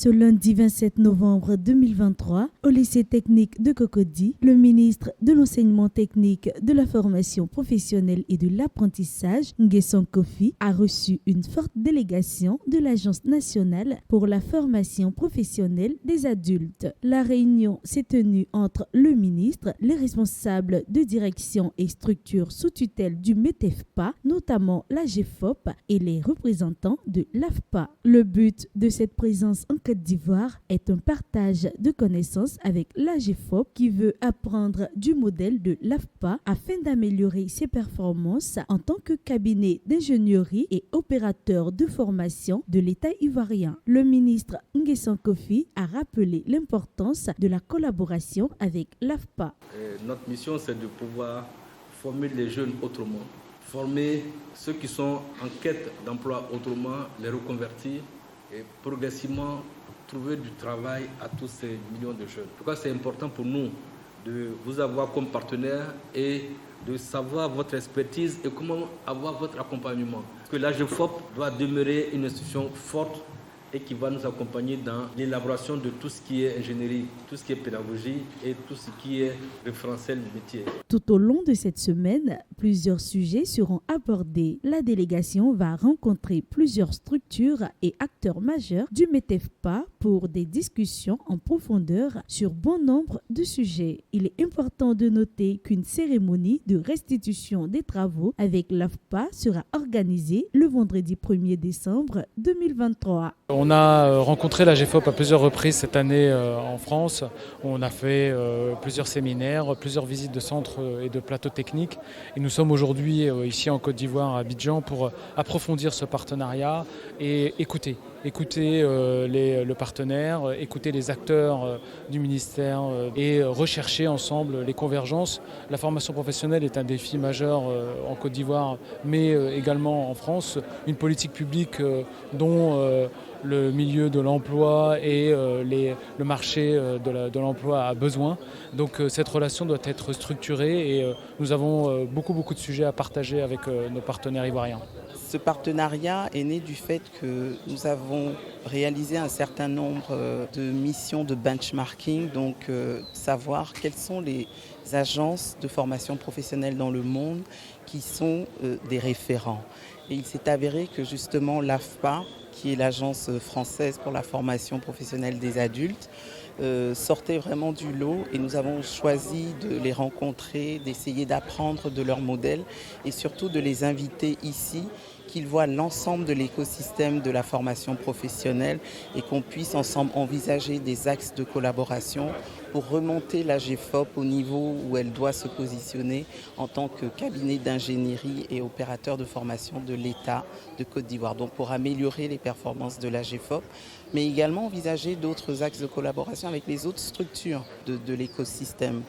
Ce lundi 27 novembre 2023, au lycée technique de Cocody, le ministre de l'enseignement technique, de la formation professionnelle et de l'apprentissage, Ngesson Kofi, a reçu une forte délégation de l'Agence nationale pour la formation professionnelle des adultes. La réunion s'est tenue entre le ministre, les responsables de direction et structures sous tutelle du METEFPA, notamment la GFOP, et les représentants de l'AFPA. Le but de cette présence en Côte d'Ivoire est un partage de connaissances avec la GFOP qui veut apprendre du modèle de l'AFPA afin d'améliorer ses performances en tant que cabinet d'ingénierie et opérateur de formation de l'État ivoirien. Le ministre Ngesson Kofi a rappelé l'importance de la collaboration avec l'AFPA. Notre mission, c'est de pouvoir former les jeunes autrement, former ceux qui sont en quête d'emploi autrement, les reconvertir et progressivement trouver du travail à tous ces millions de jeunes. Pourquoi c'est important pour nous de vous avoir comme partenaire et de savoir votre expertise et comment avoir votre accompagnement. Parce que la GFOP doit demeurer une institution forte et qui va nous accompagner dans l'élaboration de tout ce qui est ingénierie, tout ce qui est pédagogie et tout ce qui est référentiel du métier. Tout au long de cette semaine, plusieurs sujets seront abordés. La délégation va rencontrer plusieurs structures et acteurs majeurs du METEFPA pour des discussions en profondeur sur bon nombre de sujets. Il est important de noter qu'une cérémonie de restitution des travaux avec l'AFPA sera organisée le vendredi 1er décembre 2023. On a rencontré la GFOP à plusieurs reprises cette année en France. On a fait plusieurs séminaires, plusieurs visites de centres et de plateaux techniques. Et nous sommes aujourd'hui ici en Côte d'Ivoire, à Abidjan, pour approfondir ce partenariat et écouter le partenaire, écouter les acteurs du ministère et rechercher ensemble les convergences. La formation professionnelle est un défi majeur en Côte d'Ivoire, mais également en France. Une politique publique dont le milieu de l'emploi et le marché de l'emploi a besoin. Donc cette relation doit être structurée et nous avons beaucoup de sujets à partager avec nos partenaires ivoiriens. Ce partenariat est né du fait que nous avons réalisé un certain nombre de missions de benchmarking, donc savoir quelles sont les agences de formation professionnelle dans le monde qui sont des référents. Et il s'est avéré que justement l'AFPA, qui est l'agence française pour la formation professionnelle des adultes, sortait vraiment du lot et nous avons choisi de les rencontrer, d'essayer d'apprendre de leur modèle et surtout de les inviter ici, qu'ils voient l'ensemble de l'écosystème de la formation professionnelle et qu'on puisse ensemble envisager des axes de collaboration pour remonter la GFOP au niveau où elle doit se positionner en tant que cabinet d'ingénierie et opérateur de formation de l'État de Côte d'Ivoire. Donc pour améliorer les performances de la GFOP, mais également envisager d'autres axes de collaboration avec les autres structures de l'écosystème.